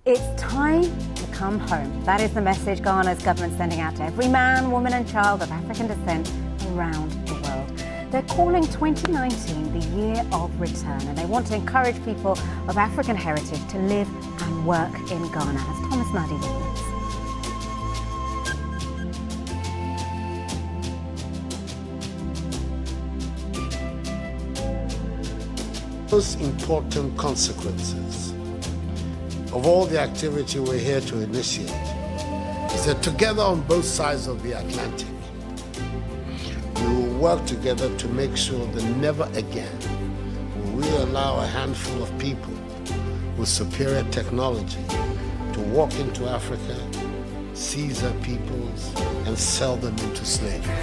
It's time to come home. That is the message Ghana's government is sending out to every man, woman and child of African descent around the world. They're calling 2019 the year of return, and they want to encourage people of African heritage to live and work in Ghana. As Thomas Nadi reports. Most important consequences of all the activity we're here to initiate is that together on both sides of the Atlantic, we will work together to make sure that never again will we allow a handful of people with superior technology to walk into Africa, seize our peoples, and sell them into slavery.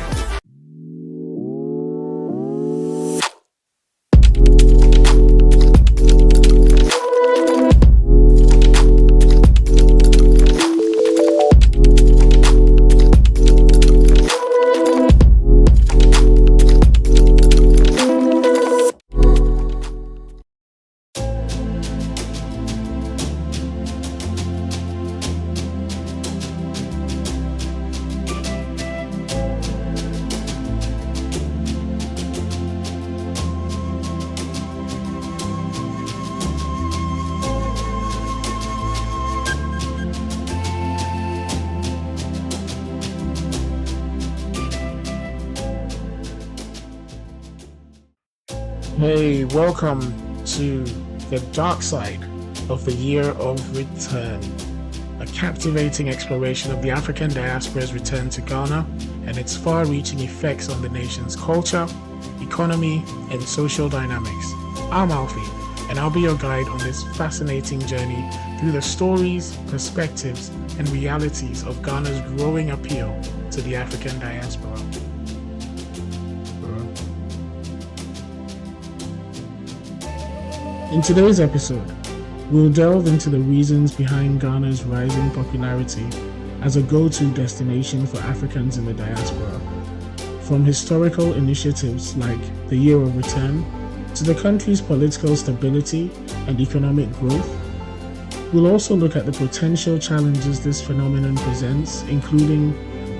Hey, welcome to the dark side of the year of return, a captivating exploration of the African diaspora's return to Ghana and its far-reaching effects on the nation's culture, economy, and social dynamics. I'm Alfie, and I'll be your guide on this fascinating journey through the stories, perspectives, and realities of Ghana's growing appeal to the African diaspora. In today's episode, we'll delve into the reasons behind Ghana's rising popularity as a go-to destination for Africans in the diaspora, from historical initiatives like the Year of Return to the country's political stability and economic growth. We'll also look at the potential challenges this phenomenon presents, including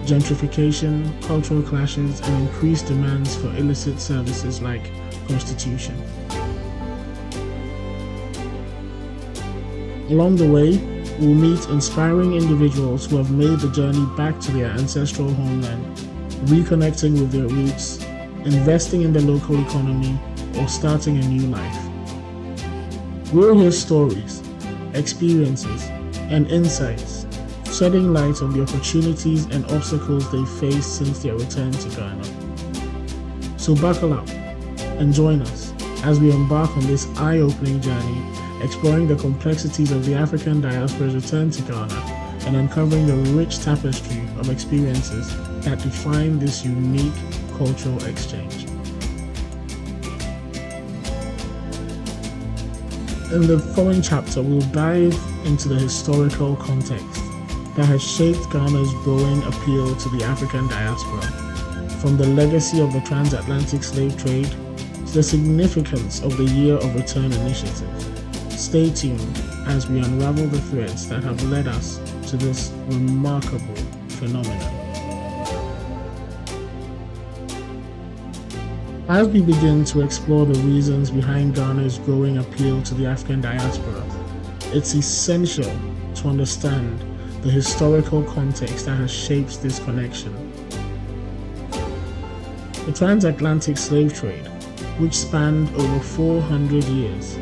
gentrification, cultural clashes, and increased demands for illicit services like prostitution. Along the way, we'll meet inspiring individuals who have made the journey back to their ancestral homeland, reconnecting with their roots, investing in the local economy, or starting a new life. We'll hear stories, experiences, and insights, shedding light on the opportunities and obstacles they faced since their return to Ghana. So buckle up and join us as we embark on this eye-opening journey, exploring the complexities of the African diaspora's return to Ghana and uncovering the rich tapestry of experiences that define this unique cultural exchange. In the following chapter, we'll dive into the historical context that has shaped Ghana's growing appeal to the African diaspora, from the legacy of the transatlantic slave trade to the significance of the Year of Return initiative. Stay tuned as we unravel the threads that have led us to this remarkable phenomenon. As we begin to explore the reasons behind Ghana's growing appeal to the African diaspora, it's essential to understand the historical context that has shaped this connection. The transatlantic slave trade, which spanned over 400 years,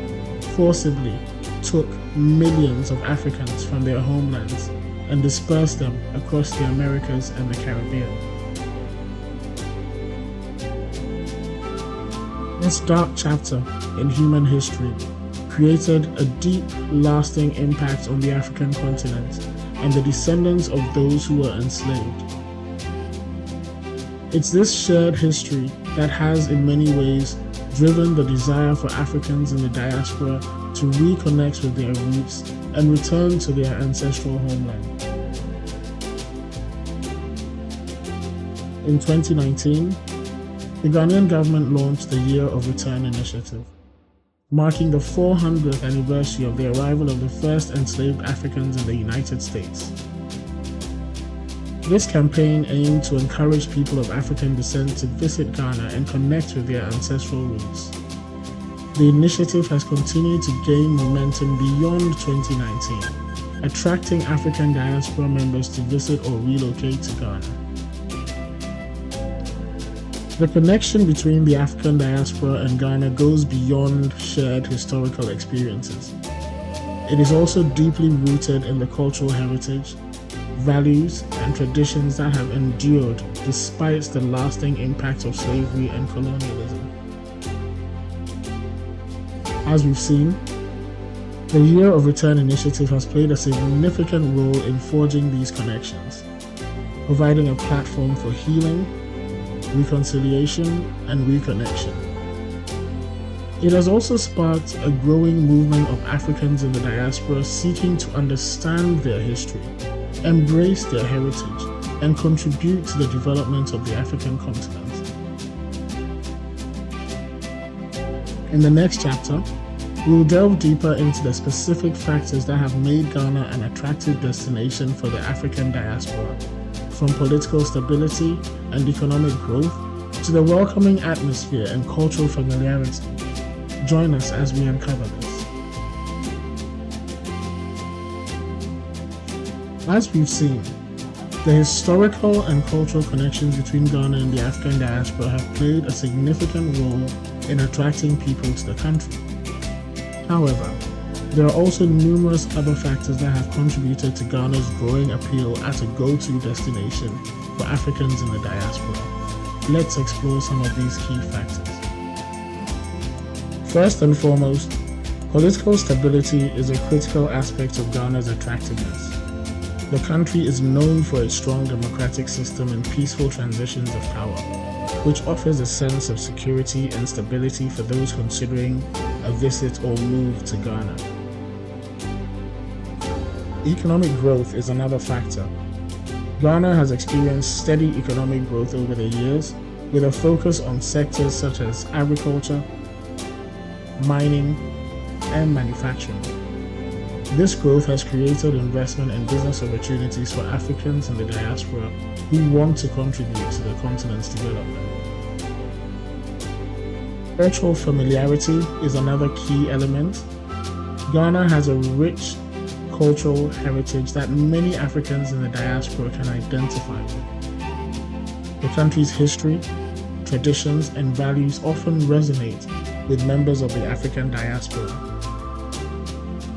forcibly took millions of Africans from their homelands and dispersed them across the Americas and the Caribbean. This dark chapter in human history created a deep, lasting impact on the African continent and the descendants of those who were enslaved. It's this shared history that has, in many ways, driven the desire for Africans in the diaspora to reconnect with their roots and return to their ancestral homeland. In 2019, the Ghanaian government launched the Year of Return initiative, marking the 400th anniversary of the arrival of the first enslaved Africans in the United States. This campaign aimed to encourage people of African descent to visit Ghana and connect with their ancestral roots. The initiative has continued to gain momentum beyond 2019, attracting African diaspora members to visit or relocate to Ghana. The connection between the African diaspora and Ghana goes beyond shared historical experiences. It is also deeply rooted in the cultural heritage, values, and traditions that have endured despite the lasting impact of slavery and colonialism. As we've seen, the Year of Return initiative has played a significant role in forging these connections, providing a platform for healing, reconciliation, and reconnection. It has also sparked a growing movement of Africans in the diaspora seeking to understand their history, embrace their heritage, and contribute to the development of the African continent. In the next chapter, we'll delve deeper into the specific factors that have made Ghana an attractive destination for the African diaspora, from political stability and economic growth to the welcoming atmosphere and cultural familiarity. Join us as we uncover this. As we've seen, the historical and cultural connections between Ghana and the African diaspora have played a significant role in attracting people to the country. However, there are also numerous other factors that have contributed to Ghana's growing appeal as a go-to destination for Africans in the diaspora. Let's explore some of these key factors. First and foremost, political stability is a critical aspect of Ghana's attractiveness. The country is known for its strong democratic system and peaceful transitions of power, which offers a sense of security and stability for those considering a visit or move to Ghana. Economic growth is another factor. Ghana has experienced steady economic growth over the years, with a focus on sectors such as agriculture, mining, and manufacturing. This growth has created investment and business opportunities for Africans in the diaspora who want to contribute to the continent's development. Cultural familiarity is another key element. Ghana has a rich cultural heritage that many Africans in the diaspora can identify with. The country's history, traditions, and values often resonate with members of the African diaspora,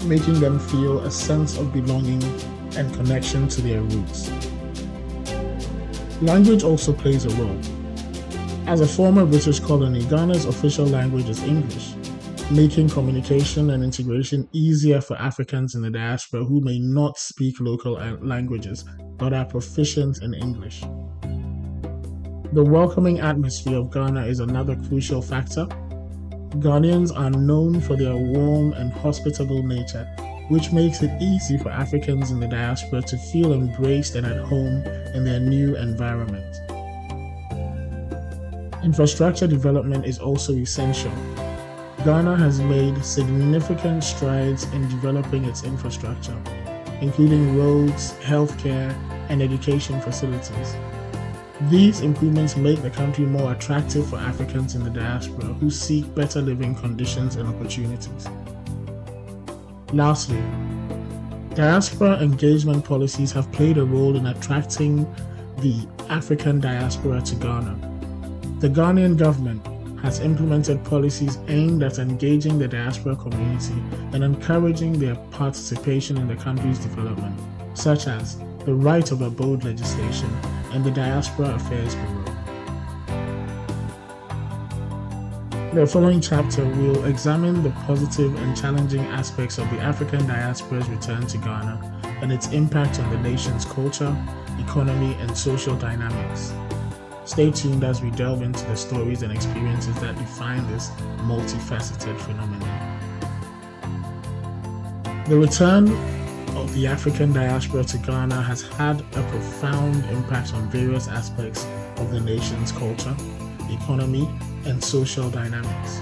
making them feel a sense of belonging and connection to their roots. Language also plays a role. As a former British colony, Ghana's official language is English, making communication and integration easier for Africans in the diaspora who may not speak local languages but are proficient in English. The welcoming atmosphere of Ghana is another crucial factor. Ghanaians are known for their warm and hospitable nature, which makes it easy for Africans in the diaspora to feel embraced and at home in their new environment. Infrastructure development is also essential. Ghana has made significant strides in developing its infrastructure, including roads, healthcare, and education facilities. These improvements make the country more attractive for Africans in the diaspora who seek better living conditions and opportunities. Lastly, diaspora engagement policies have played a role in attracting the African diaspora to Ghana. The Ghanaian government has implemented policies aimed at engaging the diaspora community and encouraging their participation in the country's development, such as the right of abode legislation and the Diaspora Affairs Bureau. In the following chapter, we'll examine the positive and challenging aspects of the African diaspora's return to Ghana and its impact on the nation's culture, economy, and social dynamics. Stay tuned as we delve into the stories and experiences that define this multifaceted phenomenon. The return of the African diaspora to Ghana has had a profound impact on various aspects of the nation's culture, economy, and social dynamics.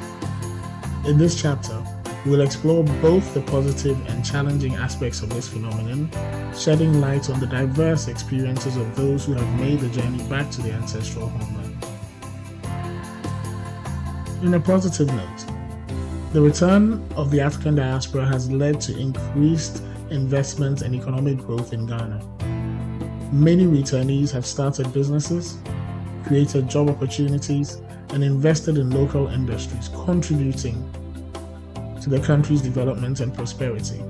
In this chapter, we'll explore both the positive and challenging aspects of this phenomenon, shedding light on the diverse experiences of those who have made the journey back to their ancestral homeland. On a positive note, the return of the African diaspora has led to increased investment and economic growth in Ghana. Many returnees have started businesses, created job opportunities, and invested in local industries, contributing to the country's development and prosperity.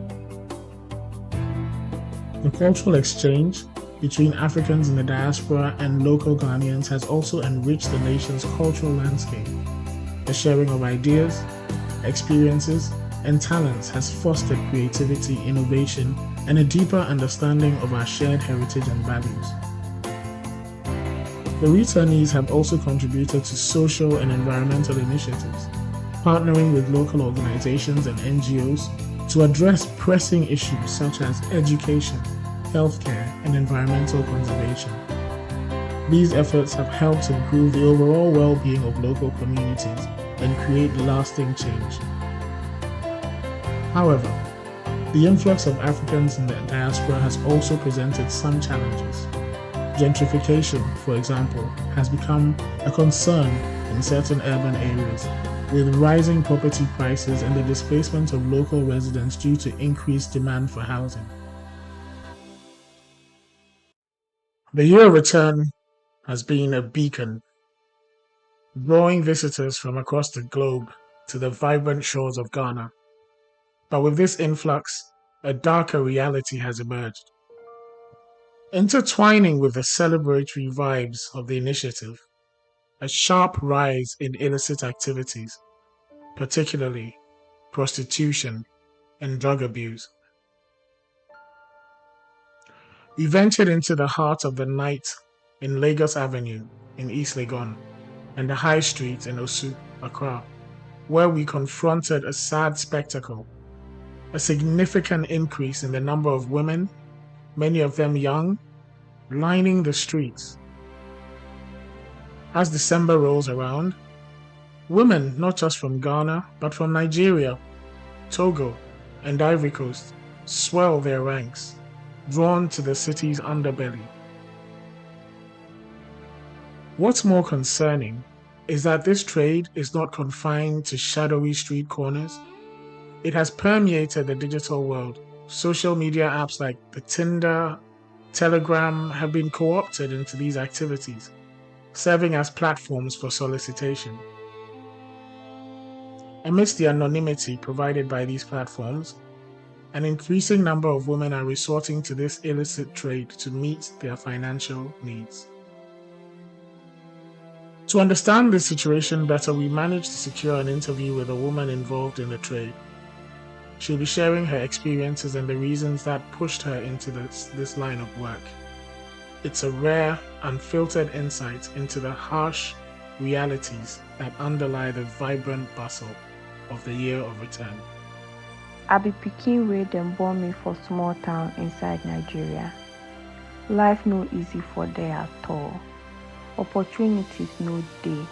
The cultural exchange between Africans in the diaspora and local Ghanaians has also enriched the nation's cultural landscape. The sharing of ideas, experiences, and talents has fostered creativity, innovation, and a deeper understanding of our shared heritage and values. The returnees have also contributed to social and environmental initiatives, partnering with local organizations and NGOs to address pressing issues such as education, healthcare, and environmental conservation. These efforts have helped improve the overall well-being of local communities and create lasting change. However, the influx of Africans in the diaspora has also presented some challenges. Gentrification, for example, has become a concern in certain urban areas, with rising property prices and the displacement of local residents due to increased demand for housing. The year of return has been a beacon, drawing visitors from across the globe to the vibrant shores of Ghana. But with this influx, a darker reality has emerged. Intertwining with the celebratory vibes of the initiative, a sharp rise in illicit activities, particularly prostitution and drug abuse. We ventured into the heart of the night in Lagos Avenue in East Legon and the High Street in Osu, Accra, where we confronted a sad spectacle: a significant increase in the number of women, many of them young, lining the streets. As December rolls around, women not just from Ghana, but from Nigeria, Togo, and Ivory Coast swell their ranks, drawn to the city's underbelly. What's more concerning is that this trade is not confined to shadowy street corners. It has permeated the digital world. Social media apps like the Tinder, Telegram have been co-opted into these activities, serving as platforms for solicitation. Amidst the anonymity provided by these platforms, an increasing number of women are resorting to this illicit trade to meet their financial needs. To understand this situation better, we managed to secure an interview with a woman involved in the trade. She'll be sharing her experiences and the reasons that pushed her into this line of work. It's a rare, unfiltered insight into the harsh realities that underlie the vibrant bustle of the year of return. I be pikin wey dem born me for small town inside Nigeria. Life no easy for there at all. Opportunities no dey.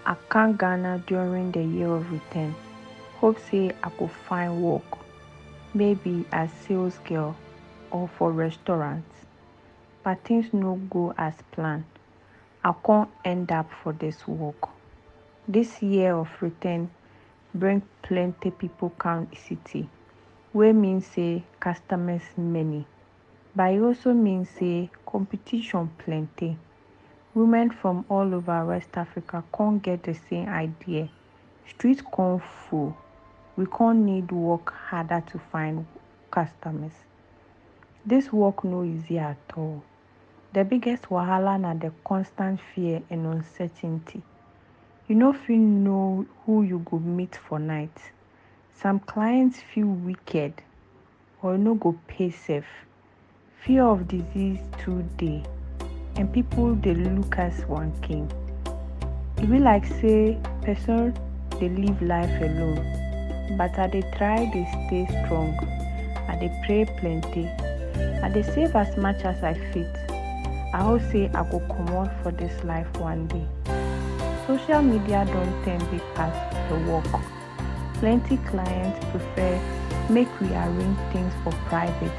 I come Ghana during the year of return. Hope say I could find work, maybe as sales girl or for restaurants. But things no go as planned. I can't end up for this work. This year of return bring plenty people come city, wey mean say customers many. But it also means say competition plenty. Women from all over West Africa can't get the same idea. Street can't full. We can't need work harder to find customers. This work no easy at all. The biggest wahala na the constant fear and uncertainty. You no fit know who you go meet for night. Some clients feel wicked or no go pay safe. Fear of disease too dey, and people dey look as one king. E be like say person dey live life alone, but I dey try dey stay strong. I dey pray plenty. I dey save as much as I fit. I hope say I go comot for this life one day. Social media don turn big part of the work. Plenty clients prefer make we arrange things for private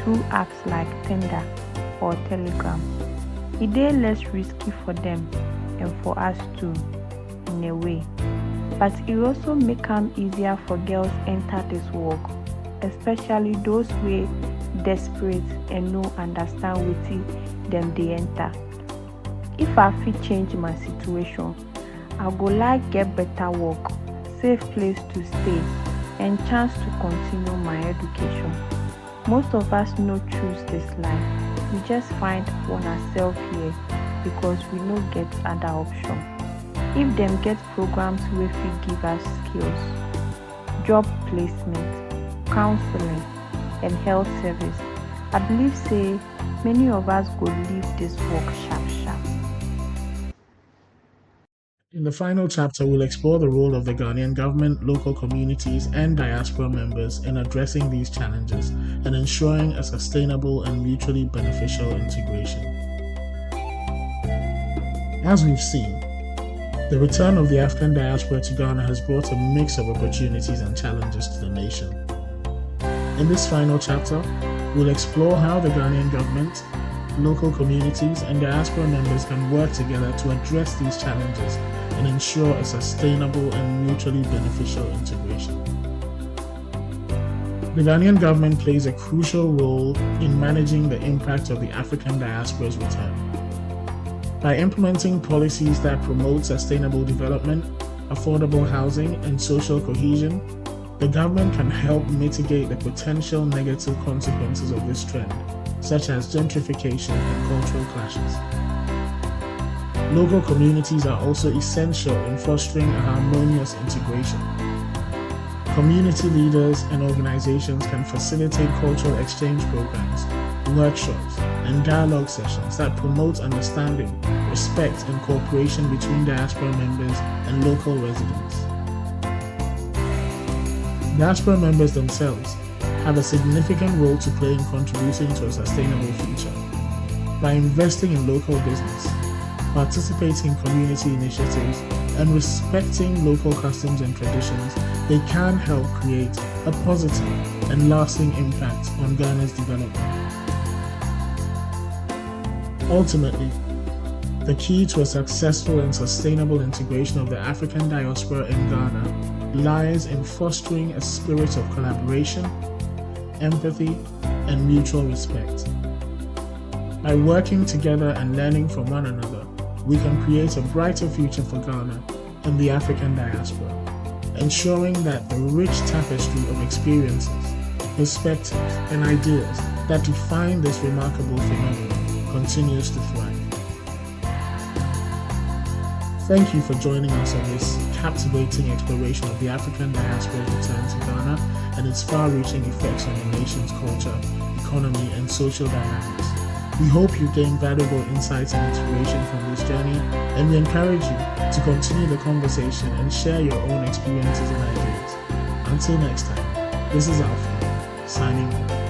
through apps like Tinder or Telegram. It dey less risky for them and for us too, in a way. But it also make am easier for girls enter this work, especially those wey desperate and no understand wetin dem dey enter. If I fit change my situation, I go like get better work, safe place to stay, and chance to continue my education. Most of us no choose this life. We just find ourselves here because we no get other option. If them get programs wey fit give us skills, job placement, counseling, and health service, I believe say many of us go leave this work sharp. In the final chapter, we'll explore the role of the Ghanaian government, local communities, and diaspora members in addressing these challenges and ensuring a sustainable and mutually beneficial integration. As we've seen, the return of the African diaspora to Ghana has brought a mix of opportunities and challenges to the nation. In this final chapter, we'll explore how the Ghanaian government, local communities, and diaspora members can work together to address these challenges and ensure a sustainable and mutually beneficial integration. The Ghanaian government plays a crucial role in managing the impact of the African diaspora's return. By implementing policies that promote sustainable development, affordable housing, and social cohesion, the government can help mitigate the potential negative consequences of this trend, such as gentrification and cultural clashes. Local communities are also essential in fostering a harmonious integration. Community leaders and organizations can facilitate cultural exchange programs, workshops, and dialogue sessions that promote understanding, respect, and cooperation between diaspora members and local residents. Diaspora members themselves have a significant role to play in contributing to a sustainable future. By investing in local business, participating in community initiatives, and respecting local customs and traditions, they can help create a positive and lasting impact on Ghana's development. Ultimately, the key to a successful and sustainable integration of the African diaspora in Ghana lies in fostering a spirit of collaboration, empathy, and mutual respect. By working together and learning from one another, we can create a brighter future for Ghana and the African diaspora, ensuring that the rich tapestry of experiences, perspectives, and ideas that define this remarkable phenomenon continues to thrive. Thank you for joining us on this captivating exploration of the African diaspora's return to Ghana and its far-reaching effects on the nation's culture, economy, and social dynamics. We hope you gained valuable insights and inspiration from this journey, and we encourage you to continue the conversation and share your own experiences and ideas. Until next time, this is Alfie, signing off.